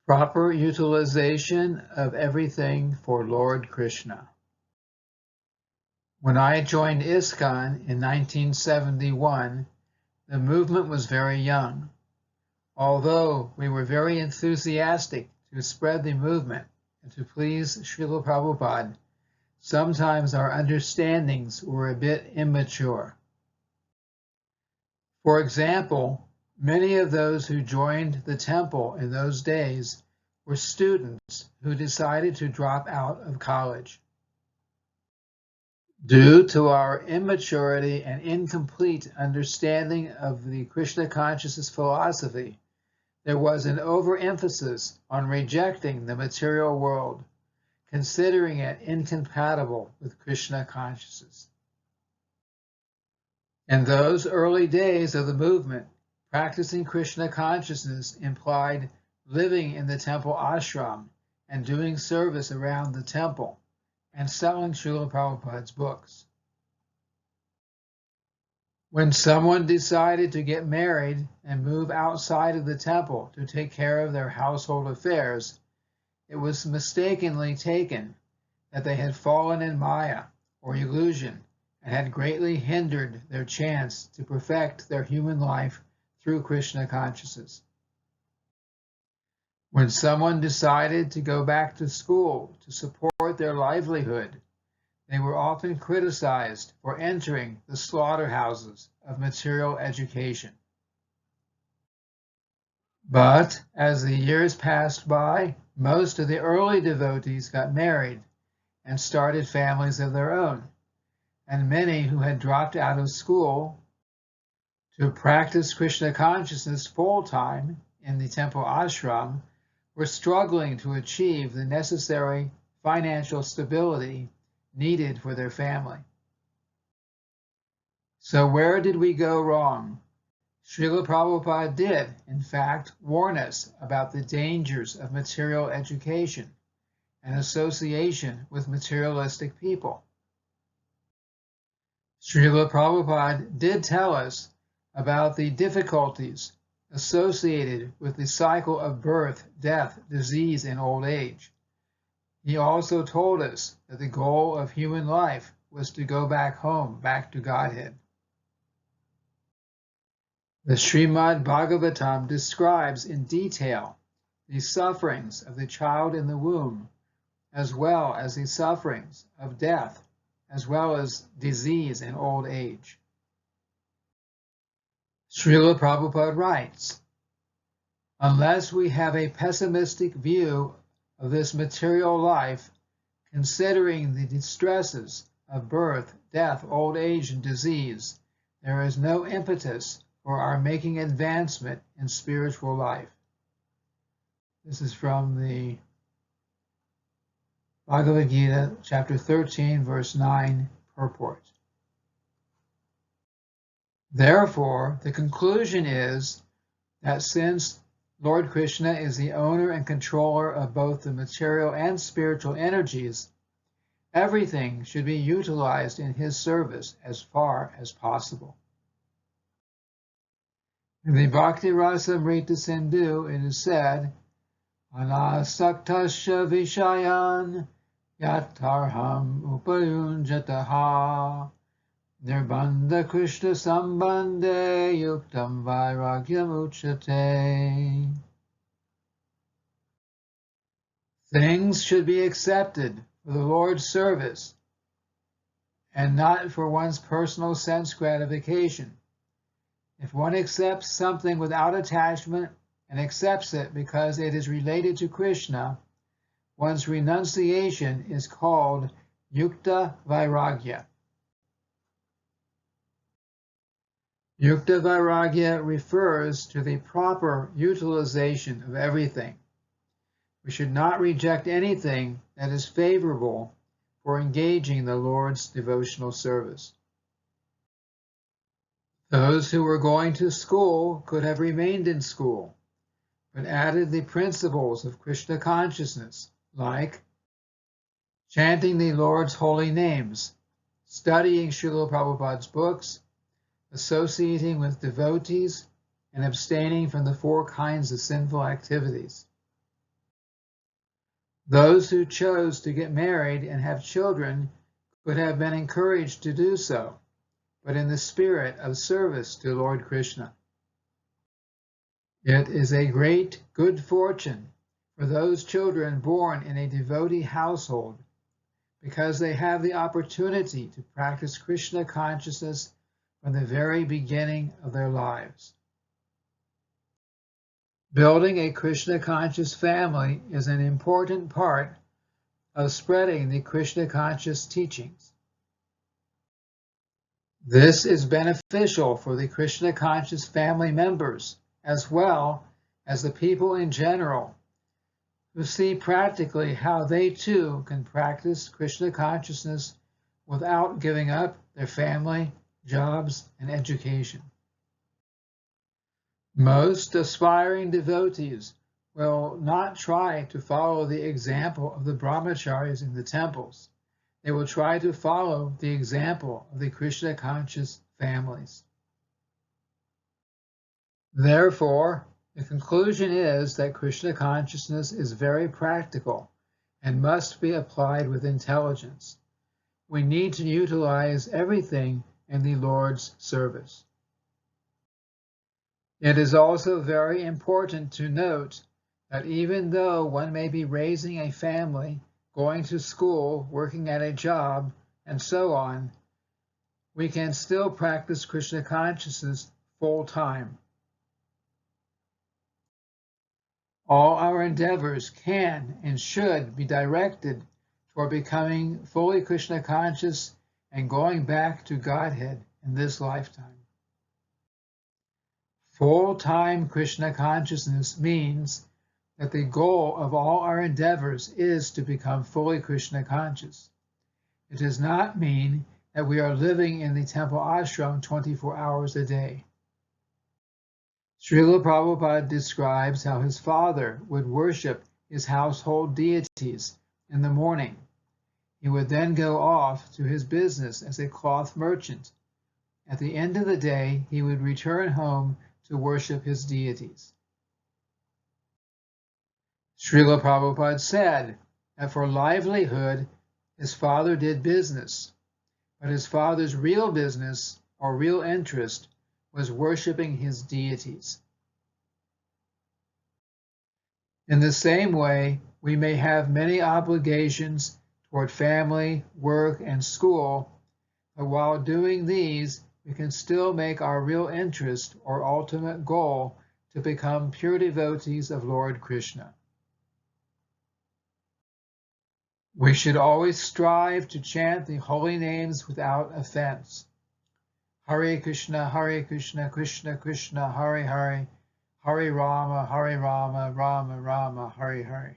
Proper utilization of everything for Lord Krishna. When I joined ISKCON in 1971, the movement was very young. Although we were very enthusiastic to spread the movement and to please Srila Prabhupada, sometimes our understandings were a bit immature. For example, many of those who joined the temple in those days were students who decided to drop out of college. Due to our immaturity and incomplete understanding of the Krishna consciousness philosophy, there was an overemphasis on rejecting the material world, considering it incompatible with Krishna consciousness. In those early days of the movement, practicing Krishna consciousness implied living in the temple ashram and doing service around the temple and selling Srila Prabhupada's books. When someone decided to get married and move outside of the temple to take care of their household affairs, it was mistakenly taken that they had fallen in Maya, or illusion, and had greatly hindered their chance to perfect their human life through Krishna consciousness. When someone decided to go back to school to support their livelihood, they were often criticized for entering the slaughterhouses of material education. But as the years passed by, most of the early devotees got married and started families of their own, and many who had dropped out of school to practice Krishna consciousness full-time in the temple ashram were struggling to achieve the necessary financial stability needed for their family. So where did we go wrong? Srila Prabhupada did, in fact, warn us about the dangers of material education and association with materialistic people. Srila Prabhupada did tell us about the difficulties associated with the cycle of birth, death, disease, and old age. He also told us that the goal of human life was to go back home, back to Godhead. The Srimad Bhagavatam describes in detail the sufferings of the child in the womb, as well as the sufferings of death, as well as disease and old age. Srila Prabhupada writes, unless we have a pessimistic view of this material life, considering the distresses of birth, death, old age, and disease, there is no impetus for our making advancement in spiritual life. This is from the Bhagavad Gita, chapter 13, verse 9, purport. Therefore, the conclusion is that since Lord Krishna is the owner and controller of both the material and spiritual energies, everything should be utilized in his service as far as possible. In the Bhakti Rasamrita Sindhu, it is said, Anasaktasya Vishayan Yatarham Upayunjataha Nirbandha Krishna Sambandhe Yuktam Vairagyam Uchate. Things should be accepted for the Lord's service and not for one's personal sense gratification. If one accepts something without attachment and accepts it because it is related to Krishna, one's renunciation is called Yukta Vairagya. Yukta Vairagya refers to the proper utilization of everything. We should not reject anything that is favorable for engaging the Lord's devotional service. Those who were going to school could have remained in school, but added the principles of Krishna consciousness, like chanting the Lord's holy names, studying Srila Prabhupada's books, associating with devotees, and abstaining from the 4 kinds of sinful activities. Those who chose to get married and have children could have been encouraged to do so, but in the spirit of service to Lord Krishna. It is a great good fortune for those children born in a devotee household, because they have the opportunity to practice Krishna consciousness from the very beginning of their lives. Building a Krishna conscious family is an important part of spreading the Krishna conscious teachings. This is beneficial for the Krishna conscious family members as well as the people in general, who see practically how they too can practice Krishna consciousness without giving up their family, jobs, and education. Most aspiring devotees will not try to follow the example of the brahmacharis in the temples. They will try to follow the example of the Krishna conscious families. Therefore, the conclusion is that Krishna consciousness is very practical and must be applied with intelligence. We need to utilize everything in the Lord's service. It is also very important to note that even though one may be raising a family, going to school, working at a job, and so on, we can still practice Krishna consciousness full time. All our endeavors can and should be directed toward becoming fully Krishna conscious and going back to Godhead in this lifetime. Full-time Krishna consciousness means that the goal of all our endeavors is to become fully Krishna conscious. It does not mean that we are living in the temple ashram 24 hours a day. Srila Prabhupada describes how his father would worship his household deities in the morning. He would then go off to his business as a cloth merchant. At the end of the day, he would return home to worship his deities. Srila Prabhupada said that for livelihood, his father did business, but his father's real business or real interest was worshiping his deities. In the same way, we may have many obligations toward family, work, and school, but while doing these, we can still make our real interest or ultimate goal to become pure devotees of Lord Krishna. We should always strive to chant the holy names without offense. Hare Krishna, Krishna Krishna, Hare Hare, Hare Rama, Rama Rama, Hare Hare.